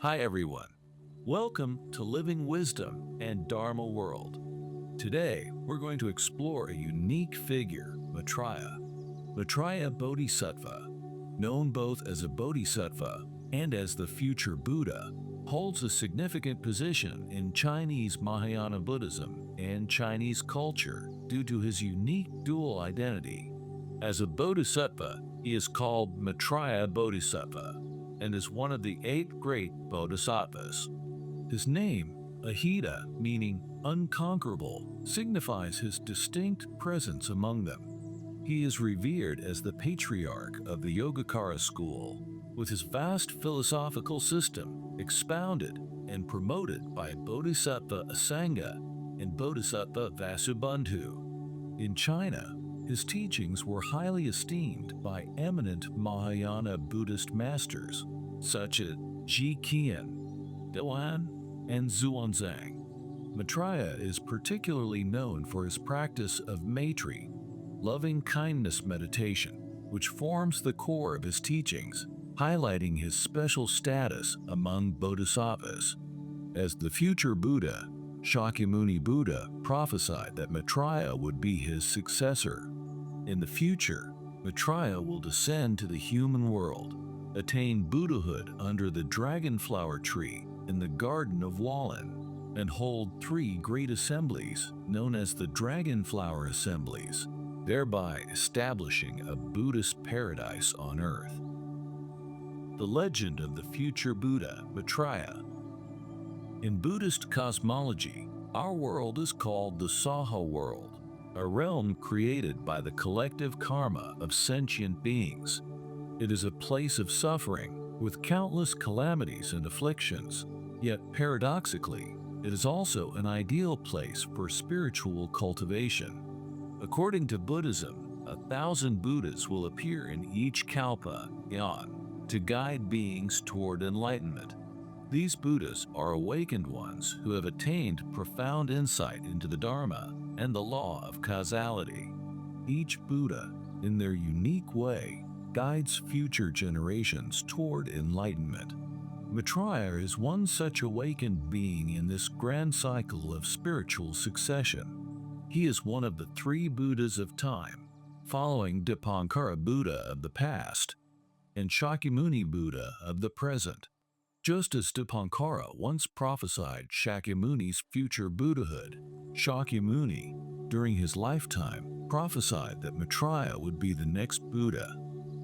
Hi everyone. Welcome to Living Wisdom and Dharma World. Today, we're going to explore a unique figure, Maitreya. Maitreya Bodhisattva, known both as a Bodhisattva and as the future Buddha, holds a significant position in Chinese Mahayana Buddhism and Chinese culture due to his unique dual identity. As a Bodhisattva, he is called Maitreya Bodhisattva and is one of the 8 great Bodhisattvas. His name, Ahita, meaning unconquerable, signifies his distinct presence among them. He is revered as the patriarch of the Yogācāra school, with his vast philosophical system expounded and promoted by Bodhisattva Asanga and Bodhisattva Vasubandhu. In China, his teachings were highly esteemed by eminent Mahayana Buddhist masters such as Ji Qian, Dewan, and Xuanzang. Maitreya is particularly known for his practice of maitrī, loving-kindness meditation, which forms the core of his teachings, highlighting his special status among bodhisattvas. As the future Buddha, Shakyamuni Buddha prophesied that Maitreya would be his successor. In the future, Maitreya will descend to the human world, attain Buddhahood under the dragonflower tree in the Garden of Wallen, and hold 3 great assemblies known as the Dragonflower Assemblies, thereby establishing a Buddhist paradise on earth. The legend of the future Buddha, Maitreya. In Buddhist cosmology, our world is called the Saha world, a realm created by the collective karma of sentient beings. It is a place of suffering, with countless calamities and afflictions, yet paradoxically, it is also an ideal place for spiritual cultivation. According to Buddhism, 1,000 Buddhas will appear in each kalpa, yan, to guide beings toward enlightenment. These Buddhas are awakened ones who have attained profound insight into the Dharma and the law of causality. Each Buddha, in their unique way, guides future generations toward enlightenment. Maitreya is one such awakened being in this grand cycle of spiritual succession. He is one of the 3 Buddhas of time, following Dipankara Buddha of the past and Shakyamuni Buddha of the present. Just as Dipankara once prophesied Shakyamuni's future Buddhahood, Shakyamuni, during his lifetime, prophesied that Maitreya would be the next Buddha.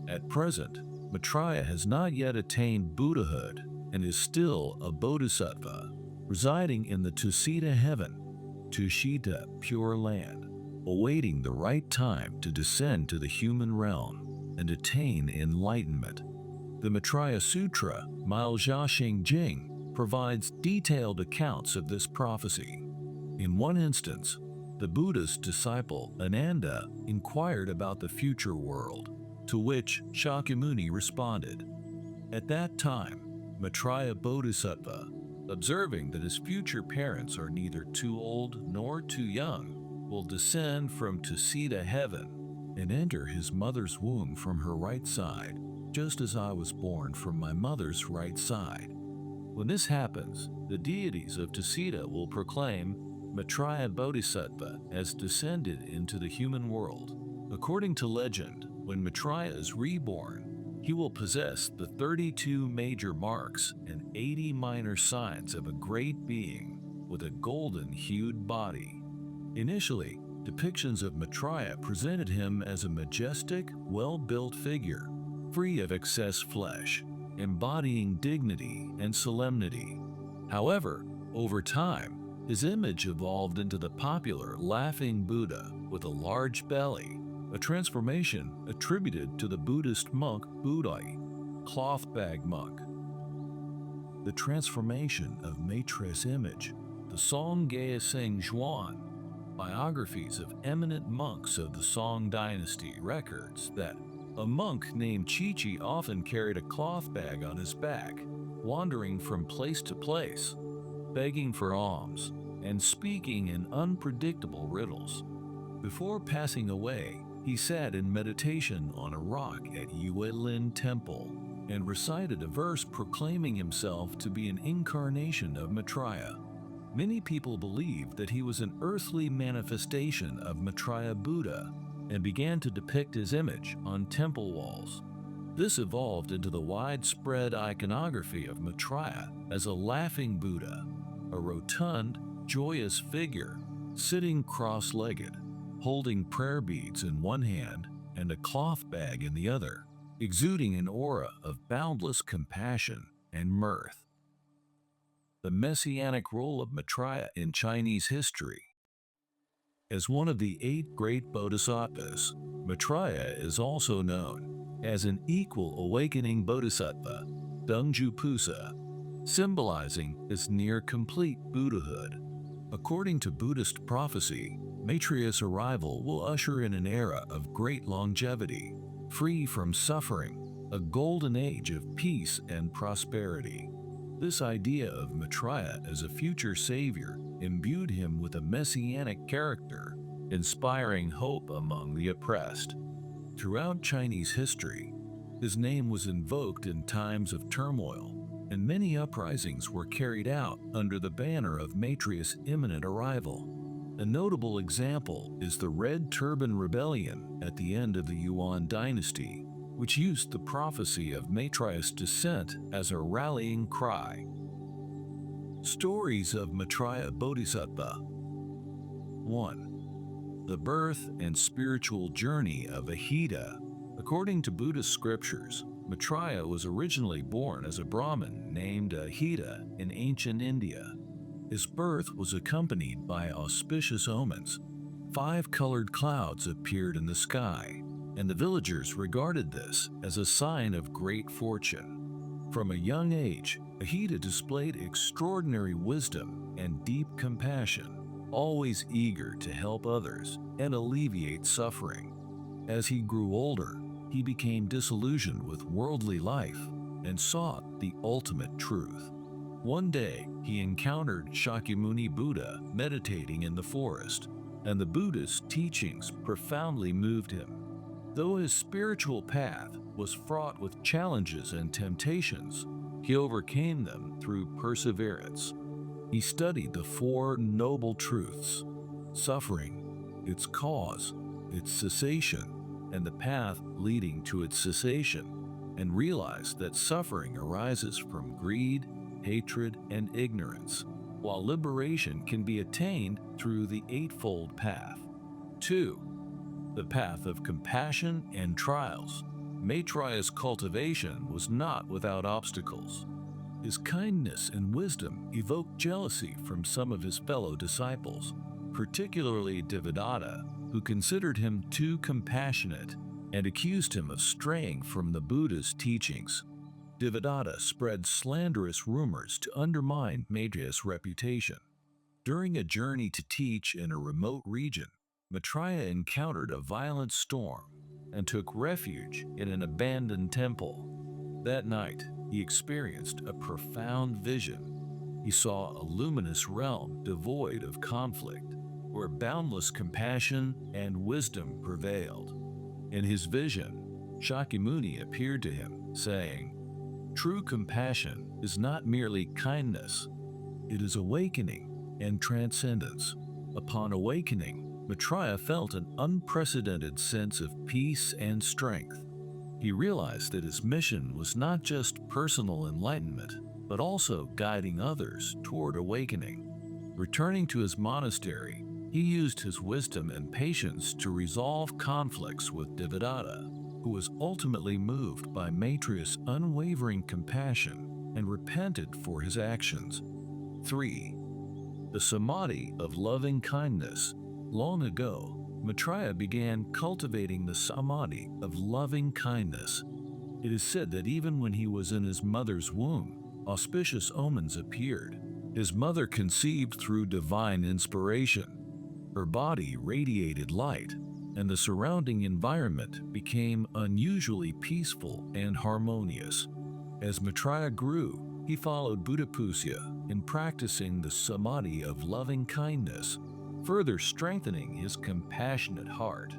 At present, Maitreya has not yet attained Buddhahood and is still a Bodhisattva, residing in the Tuṣita Heaven, Tuṣita Pure Land, awaiting the right time to descend to the human realm and attain enlightenment. The Maitreya Sutra, Miao Jing, provides detailed accounts of this prophecy. In one instance, the Buddha's disciple Ananda inquired about the future world, to which Shakyamuni responded. At that time, Maitreya Bodhisattva, observing that his future parents are neither too old nor too young, will descend from Tuṣita Heaven and enter his mother's womb from her right side, just as I was born from my mother's right side. When this happens, the deities of Tuṣita will proclaim Maitreya Bodhisattva has descended into the human world. According to legend, when Maitreya is reborn, he will possess the 32 major marks and 80 minor signs of a great being with a golden-hued body. Initially, depictions of Maitreya presented him as a majestic, well-built figure, free of excess flesh, embodying dignity and solemnity. However, over time, his image evolved into the popular laughing Buddha with a large belly, a transformation attributed to the Buddhist monk Budai, cloth bag monk. The transformation of Maitreya's image, the Song Seng Zhuan, biographies of eminent monks of the Song dynasty records that a monk named Chi often carried a cloth bag on his back, wandering from place to place, begging for alms, and speaking in unpredictable riddles. Before passing away, he sat in meditation on a rock at Yue Lin Temple, and recited a verse proclaiming himself to be an incarnation of Maitreya. Many people believed that he was an earthly manifestation of Maitreya Buddha and began to depict his image on temple walls. This evolved into the widespread iconography of Maitreya as a laughing Buddha, a rotund, joyous figure sitting cross-legged, holding prayer beads in one hand and a cloth bag in the other, exuding an aura of boundless compassion and mirth. The messianic role of Maitreya in Chinese history. As one of the 8 great bodhisattvas, Maitreya is also known as an equal awakening bodhisattva, Dengju Pusa, symbolizing his near-complete Buddhahood. According to Buddhist prophecy, Maitreya's arrival will usher in an era of great longevity, free from suffering, a golden age of peace and prosperity. This idea of Maitreya as a future savior imbued him with a messianic character, inspiring hope among the oppressed. Throughout Chinese history, his name was invoked in times of turmoil, and many uprisings were carried out under the banner of Maitreya's imminent arrival. A notable example is the Red Turban Rebellion at the end of the Yuan dynasty, which used the prophecy of Maitreya's descent as a rallying cry. Stories of Maitreya Bodhisattva. 1. The birth and spiritual journey of Ahita. According to Buddhist scriptures, Maitreya was originally born as a Brahmin named Ahita in ancient India. His birth was accompanied by auspicious omens. 5 colored clouds appeared in the sky, and the villagers regarded this as a sign of great fortune. From a young age, Ahita displayed extraordinary wisdom and deep compassion, always eager to help others and alleviate suffering. As he grew older, he became disillusioned with worldly life and sought the ultimate truth. One day, he encountered Shakyamuni Buddha meditating in the forest, and the Buddha's teachings profoundly moved him. Though his spiritual path was fraught with challenges and temptations, he overcame them through perseverance. He studied the 4 noble truths: suffering, its cause, its cessation, and the path leading to its cessation, and realized that suffering arises from greed, hatred, and ignorance, while liberation can be attained through the Eightfold Path. 2. The path of compassion and trials. Maitreya's cultivation was not without obstacles. His kindness and wisdom evoked jealousy from some of his fellow disciples, particularly Devadatta, who considered him too compassionate and accused him of straying from the Buddha's teachings. Devadatta spread slanderous rumors to undermine Maitreya's reputation. During a journey to teach in a remote region, Maitreya encountered a violent storm and took refuge in an abandoned temple. That night, he experienced a profound vision. He saw a luminous realm devoid of conflict, where boundless compassion and wisdom prevailed. In his vision, Shakyamuni appeared to him, saying, "True compassion is not merely kindness, it is awakening and transcendence." Upon awakening, Maitreya felt an unprecedented sense of peace and strength. He realized that his mission was not just personal enlightenment, but also guiding others toward awakening. Returning to his monastery, he used his wisdom and patience to resolve conflicts with Devadatta, who was ultimately moved by Maitreya's unwavering compassion and repented for his actions. 3. The samadhi of loving kindness. Long ago, Maitreya began cultivating the samadhi of loving kindness. It is said that even when he was in his mother's womb, auspicious omens appeared. His mother conceived through divine inspiration. Her body radiated light, and the surrounding environment became unusually peaceful and harmonious. As Maitreya grew, he followed Buddhapusa in practicing the samadhi of loving kindness, further strengthening his compassionate heart.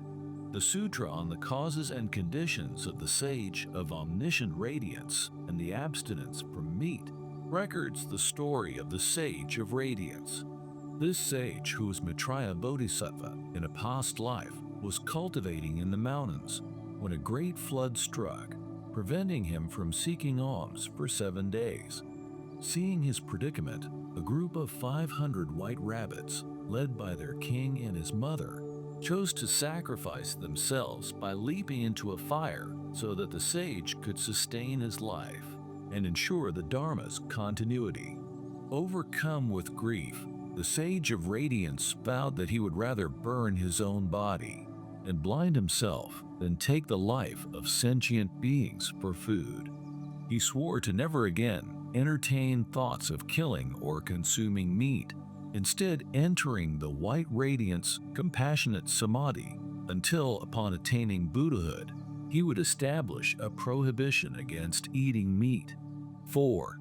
The Sutra on the Causes and Conditions of the Sage of Omniscient Radiance and the Abstinence from Meat records the story of the Sage of Radiance. This sage, who was Maitreya Bodhisattva in a past life, was cultivating in the mountains when a great flood struck, preventing him from seeking alms for 7 days. Seeing his predicament, a group of 500 white rabbits, led by their king and his mother, chose to sacrifice themselves by leaping into a fire so that the sage could sustain his life and ensure the Dharma's continuity. Overcome with grief, the Sage of Radiance vowed that he would rather burn his own body and blind himself than take the life of sentient beings for food. He swore to never again entertain thoughts of killing or consuming meat, instead entering the white radiance compassionate samadhi until, upon attaining Buddhahood, he would establish a prohibition against eating meat. 4.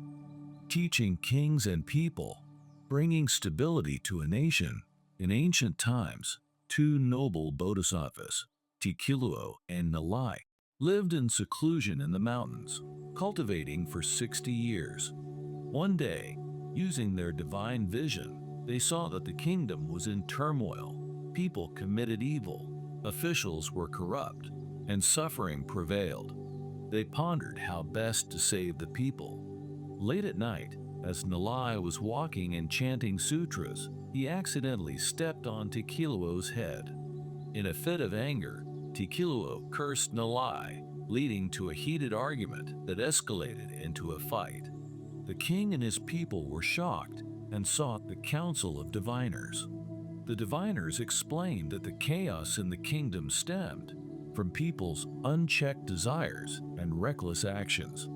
Teaching kings and people, bringing stability to a nation. In ancient times, 2 noble bodhisattvas, Tikiluo and Nalai, lived in seclusion in the mountains, cultivating for 60 years. One day, using their divine vision, they saw that the kingdom was in turmoil. People committed evil, officials were corrupt, and suffering prevailed. They pondered how best to save the people. Late at night, as Nalai was walking and chanting sutras, he accidentally stepped on Tikiluo's head. In a fit of anger, Tikiluo cursed Nalai, leading to a heated argument that escalated into a fight. The king and his people were shocked and sought the counsel of diviners. The diviners explained that the chaos in the kingdom stemmed from people's unchecked desires and reckless actions.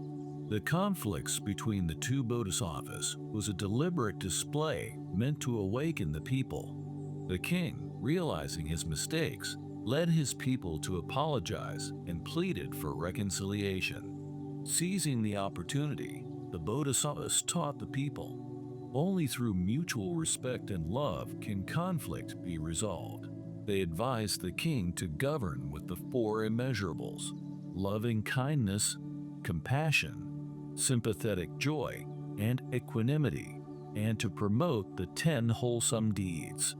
The conflicts between the 2 bodhisattvas was a deliberate display meant to awaken the people. The king, realizing his mistakes, led his people to apologize and pleaded for reconciliation. Seizing the opportunity, the bodhisattvas taught the people, only through mutual respect and love can conflict be resolved. They advised the king to govern with the 4 immeasurables: loving kindness, compassion, sympathetic joy, and equanimity, and to promote the 10 wholesome deeds.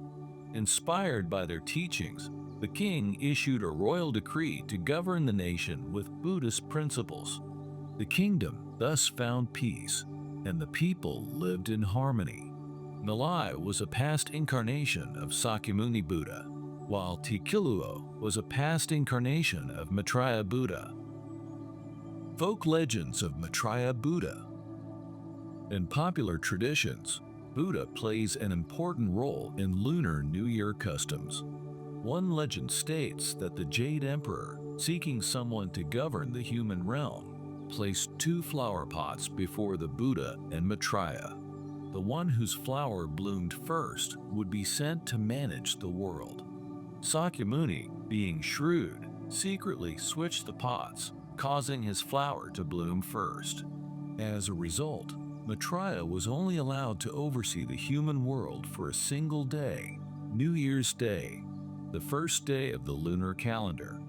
Inspired by their teachings, the king issued a royal decree to govern the nation with Buddhist principles. The kingdom thus found peace, and the people lived in harmony. Nalai was a past incarnation of Shakyamuni Buddha, while Tikiluo was a past incarnation of Maitreya Buddha. Folk legends of Maitreya Buddha. In popular traditions, Buddha plays an important role in Lunar New Year customs. One legend states that the Jade Emperor, seeking someone to govern the human realm, placed 2 flower pots before the Buddha and Maitreya. The one whose flower bloomed first would be sent to manage the world. Shakyamuni, being shrewd, secretly switched the pots, causing his flower to bloom first. As a result, Maitreya was only allowed to oversee the human world for a single day, New Year's Day, the first day of the lunar calendar.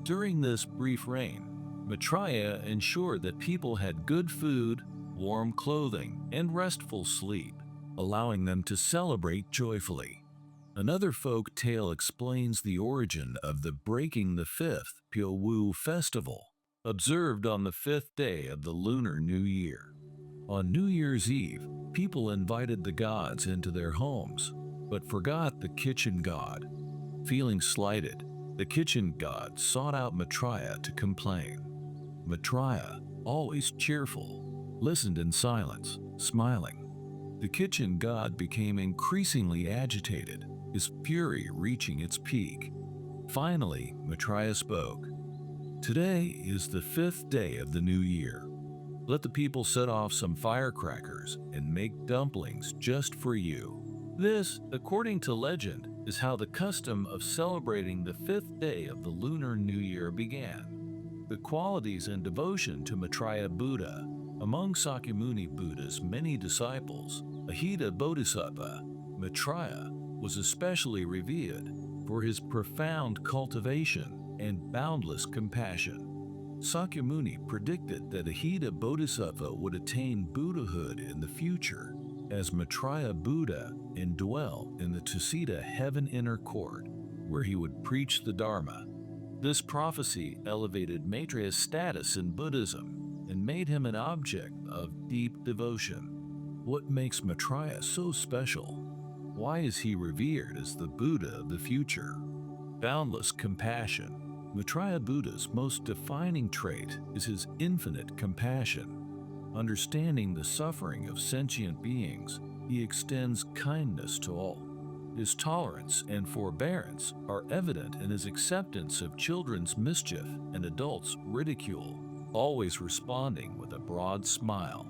During this brief reign, Maitreya ensured that people had good food, warm clothing, and restful sleep, allowing them to celebrate joyfully. Another folk tale explains the origin of the Breaking the Fifth Pyo-Wu festival, observed on the 5th day of the Lunar New Year. On New Year's Eve, people invited the gods into their homes, but forgot the kitchen god. Feeling slighted, the kitchen god sought out Maitreya to complain. Maitreya, always cheerful, listened in silence, smiling. The kitchen god became increasingly agitated, his fury reaching its peak. Finally, Maitreya spoke. "Today is the 5th day of the new year. Let the people set off some firecrackers and make dumplings just for you." This, according to legend, is how the custom of celebrating the 5th day of the Lunar New Year began. The qualities and devotion to Maitreya Buddha. Among Shakyamuni Buddha's many disciples, Ahita Bodhisattva, Maitreya was especially revered, for his profound cultivation and boundless compassion. Shakyamuni predicted that Tuṣita Bodhisattva would attain Buddhahood in the future as Maitreya Buddha and dwell in the Tuṣita Heaven inner court, where he would preach the Dharma. This prophecy elevated Maitreya's status in Buddhism and made him an object of deep devotion. What makes Maitreya so special? Why is he revered as the Buddha of the future? Boundless compassion. Maitreya Buddha's most defining trait is his infinite compassion. Understanding the suffering of sentient beings, he extends kindness to all. His tolerance and forbearance are evident in his acceptance of children's mischief and adults' ridicule, always responding with a broad smile.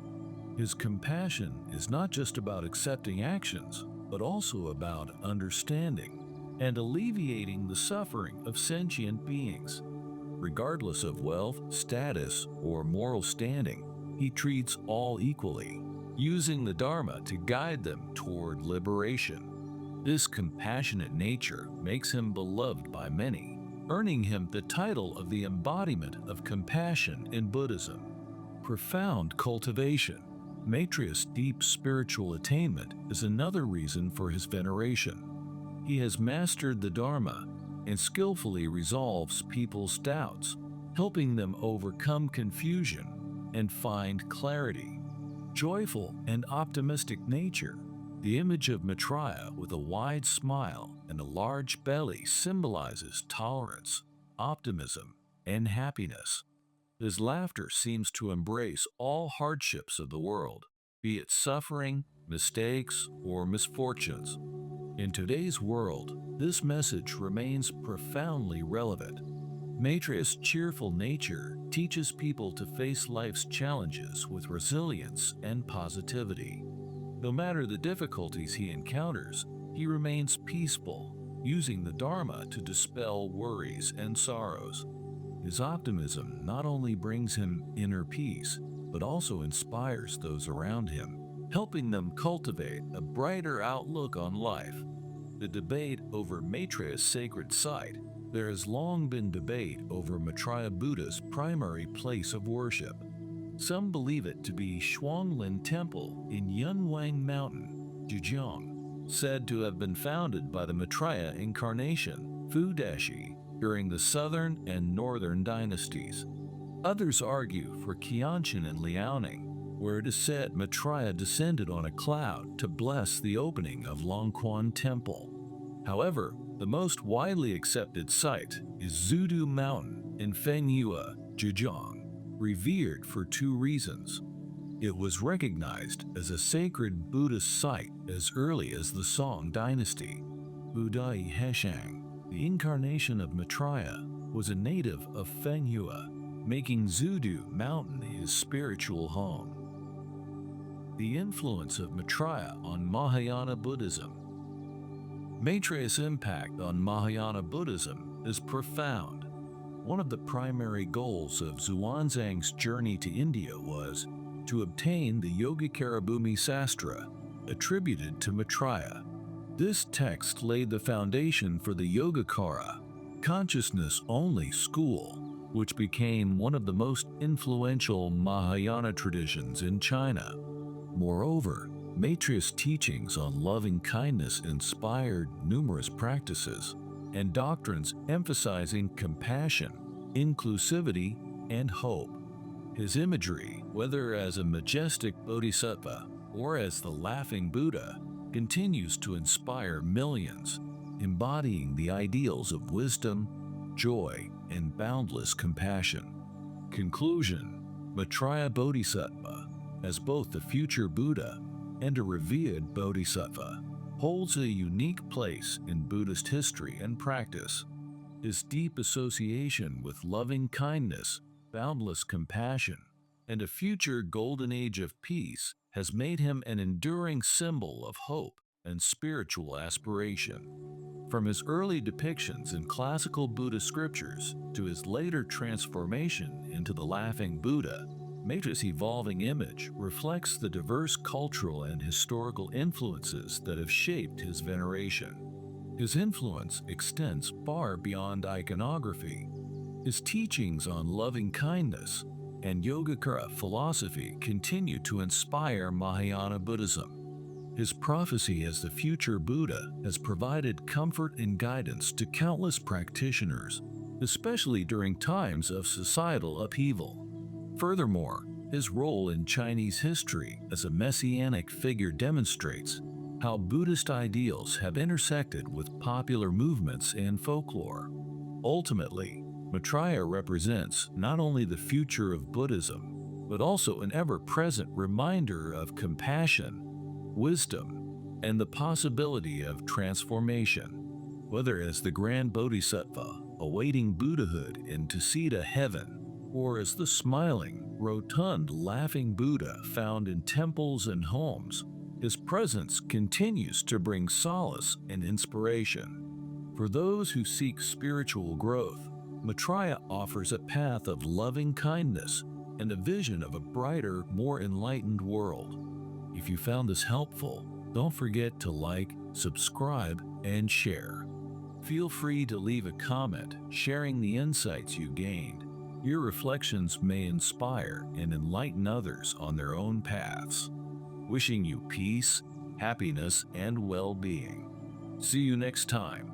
His compassion is not just about accepting actions, but also about understanding and alleviating the suffering of sentient beings. Regardless of wealth, status, or moral standing, he treats all equally, using the Dharma to guide them toward liberation. This compassionate nature makes him beloved by many, earning him the title of the embodiment of compassion in Buddhism. Profound cultivation. Maitreya's deep spiritual attainment is another reason for his veneration. He has mastered the Dharma and skillfully resolves people's doubts, helping them overcome confusion and find clarity. Joyful and optimistic nature. The image of Maitreya with a wide smile and a large belly symbolizes tolerance, optimism, and happiness. His laughter seems to embrace all hardships of the world, be it suffering, mistakes, or misfortunes. In today's world, this message remains profoundly relevant. Maitreya's cheerful nature teaches people to face life's challenges with resilience and positivity. No matter the difficulties he encounters, he remains peaceful, using the Dharma to dispel worries and sorrows. His optimism not only brings him inner peace, but also inspires those around him, helping them cultivate a brighter outlook on life. The debate over Maitreya's sacred site. There has long been debate over Maitreya Buddha's primary place of worship. Some believe it to be Shuanglin Temple in Yunwang Mountain, Zhejiang, said to have been founded by the Maitreya incarnation, Fudashi, during the southern and northern dynasties. Others argue for Qianqin in Liaoning, where it is said Maitreya descended on a cloud to bless the opening of Longquan Temple. However, the most widely accepted site is Zudu Mountain in Fengyue, Zhejiang, revered for two reasons. It was recognized as a sacred Buddhist site as early as the Song dynasty. Budai Heshang, the incarnation of Maitreya, was a native of Fengyue, making Zudu Mountain his spiritual home. The influence of Maitreya on Mahayana Buddhism. Maitreya's impact on Mahayana Buddhism is profound. One of the primary goals of Xuanzang's journey to India was to obtain the Yogācāra Bhumi Sastra, attributed to Maitreya. This text laid the foundation for the Yogācāra, consciousness-only school, which became one of the most influential Mahayana traditions in China. Moreover, Maitreya's teachings on loving kindness inspired numerous practices and doctrines emphasizing compassion, inclusivity, and hope. His imagery, whether as a majestic bodhisattva or as the laughing Buddha, continues to inspire millions, embodying the ideals of wisdom, joy, and boundless compassion. Conclusion: Maitreya Bodhisattva, as both the future Buddha and a revered bodhisattva, holds a unique place in Buddhist history and practice. His deep association with loving kindness, boundless compassion, and a future golden age of peace has made him an enduring symbol of hope and spiritual aspiration. From his early depictions in classical Buddhist scriptures to his later transformation into the laughing Buddha, Maitreya's evolving image reflects the diverse cultural and historical influences that have shaped his veneration. His influence extends far beyond iconography. His teachings on loving kindness and Yogācāra philosophy continue to inspire Mahayana Buddhism. His prophecy as the future Buddha has provided comfort and guidance to countless practitioners, especially during times of societal upheaval. Furthermore, his role in Chinese history as a messianic figure demonstrates how Buddhist ideals have intersected with popular movements and folklore. Ultimately, Maitreya represents not only the future of Buddhism, but also an ever-present reminder of compassion, wisdom, and the possibility of transformation. Whether as the grand Bodhisattva awaiting Buddhahood in Tuṣita Heaven, or as the smiling, rotund, laughing Buddha found in temples and homes, his presence continues to bring solace and inspiration. For those who seek spiritual growth, Maitreya offers a path of loving kindness and a vision of a brighter, more enlightened world. If you found this helpful, don't forget to like, subscribe, and share. Feel free to leave a comment sharing the insights you gained. Your reflections may inspire and enlighten others on their own paths. Wishing you peace, happiness, and well-being. See you next time.